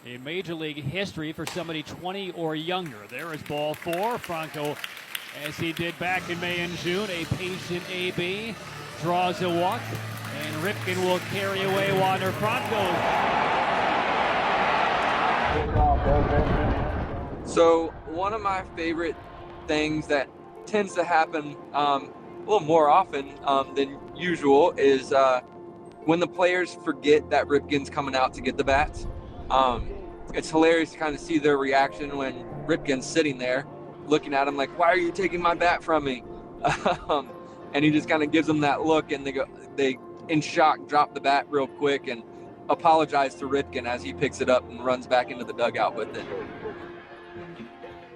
in Major League history for somebody 20 or younger. There is ball 4. Franco, as he did back in May and June, a patient AB, draws a walk, and Ripken will carry away Wander Franco. So one of my favorite things that tends to happen a little more often than usual is when the players forget that Ripken's coming out to get the bats. It's hilarious to kind of see their reaction when Ripken's sitting there looking at him like, why are you taking my bat from me? And he just kind of gives them that look, and they in shock drop the bat real quick and apologize to Ripken as he picks it up and runs back into the dugout with it.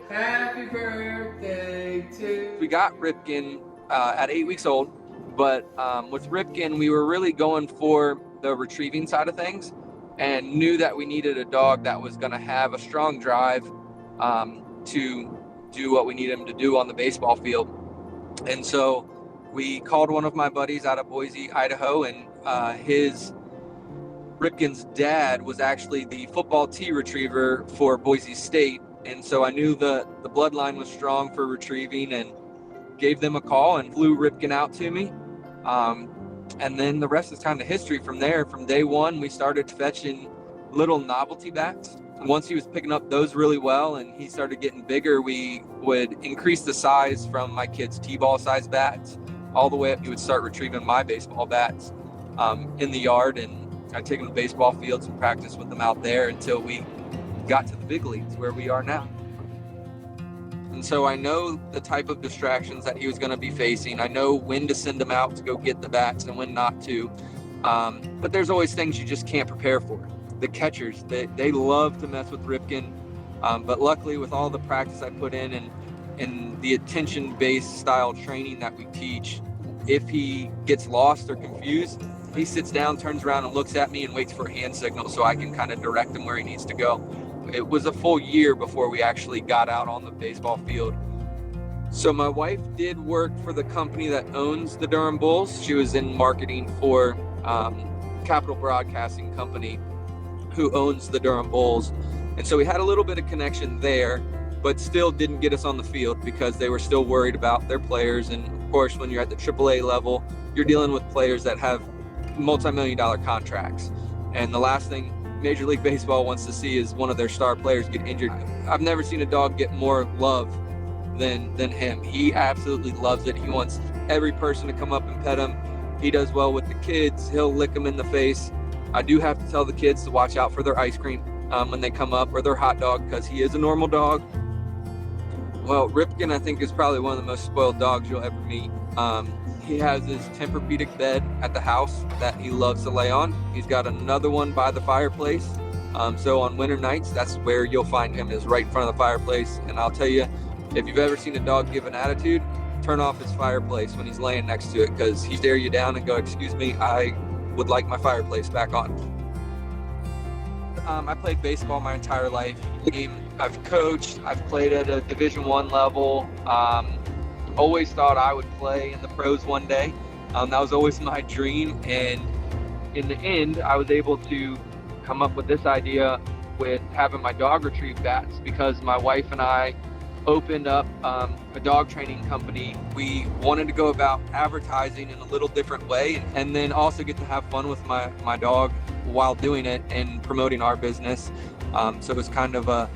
Happy birthday to... We got Ripken at 8 weeks old, but with Ripken, we were really going for the retrieving side of things and knew that we needed a dog that was going to have a strong drive to do what we need him to do on the baseball field. And so we called one of my buddies out of Boise, Idaho, and Ripken's dad was actually the football tee retriever for Boise State. And so I knew the bloodline was strong for retrieving and gave them a call and flew Ripken out to me. And then the rest is kind of history from there. From day one, we started fetching little novelty bats. Once he was picking up those really well and he started getting bigger, we would increase the size from my kids' T-ball size bats all the way up. He would start retrieving my baseball bats in the yard, and I'd take them to baseball fields and practice with them out there until we got to the big leagues where we are now. And so I know the type of distractions that he was going to be facing. I know when to send him out to go get the bats and when not to. But there's always things you just can't prepare for. The catchers, they love to mess with Ripken. But luckily, with all the practice I put in and the attention-based style training that we teach, if he gets lost or confused, he sits down, turns around and looks at me and waits for a hand signal so I can kind of direct him where he needs to go. It was a full year before we actually got out on the baseball field. So my wife did work for the company that owns the Durham Bulls. She was in marketing for Capital Broadcasting Company, who owns the Durham Bulls. And so we had a little bit of connection there, but still didn't get us on the field because they were still worried about their players. And of course, when you're at the AAA level, you're dealing with players that have multi-million-dollar contracts. And the last thing Major League Baseball wants to see is one of their star players get injured. I've never seen a dog get more love than him. He absolutely loves it. He wants every person to come up and pet him. He does well with the kids. He'll lick them in the face. I do have to tell the kids to watch out for their ice cream when they come up, or their hot dog, because he is a normal dog. Well, Ripken, I think, is probably one of the most spoiled dogs you'll ever meet. He has his Tempur-Pedic bed at the house that he loves to lay on. He's got another one by the fireplace. So on winter nights, that's where you'll find him, is right in front of the fireplace. And I'll tell you, if you've ever seen a dog give an attitude, turn off his fireplace when he's laying next to it, because he stare you down and go, "Excuse me, I would like my fireplace back on." I played baseball my entire life. I've coached, I've played at a Division I level. Always thought I would play in the pros one day. That was always my dream. And in the end, I was able to come up with this idea with having my dog retrieve bats, because my wife and I opened up a dog training company. We wanted to go about advertising in a little different way, and then also get to have fun with my dog while doing it and promoting our business. So it was kind of a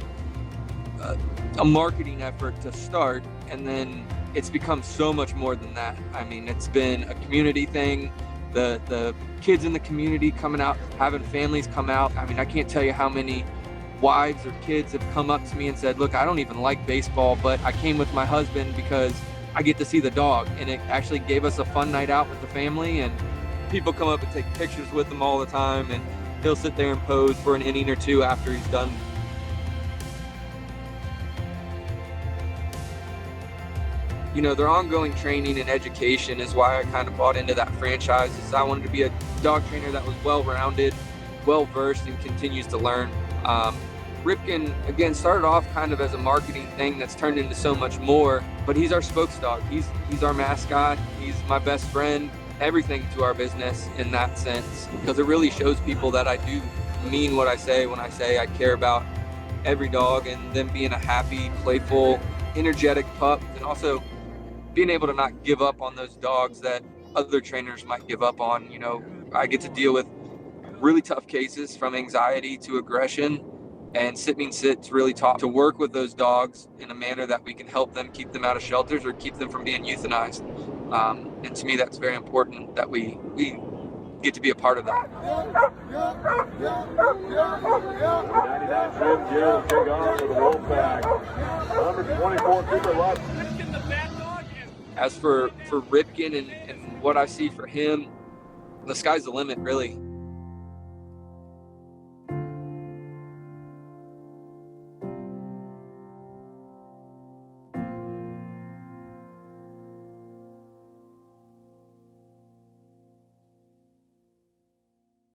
marketing effort to start, and then it's become so much more than that. I mean, it's been a community thing. The kids in the community coming out, having families come out. I mean, I can't tell you how many wives or kids have come up to me and said, "Look, I don't even like baseball, but I came with my husband because I get to see the dog." And it actually gave us a fun night out with the family, and people come up and take pictures with him all the time, and he'll sit there and pose for an inning or two after he's done. You know, their ongoing training and education is why I kind of bought into that franchise. Is I wanted to be a dog trainer that was well-rounded, well-versed, and continues to learn. Ripken, again, started off kind of as a marketing thing that's turned into so much more, but he's our Spokesdog. He's our mascot. He's my best friend, everything to our business in that sense, because it really shows people that I do mean what I say when I say I care about every dog and them being a happy, playful, energetic pup, and also being able to not give up on those dogs that other trainers might give up on. You know, I get to deal with really tough cases, from anxiety to aggression, and sit means sit's really taught to work with those dogs in a manner that we can help them keep them out of shelters or keep them from being euthanized. And to me, that's very important that we get to be a part of that. 99 trim gear will kick off for the Wolfpack. Number 24, Cooper Lutz. Ripken the Bat Dog. As for Ripken and what I see for him, the sky's the limit, really.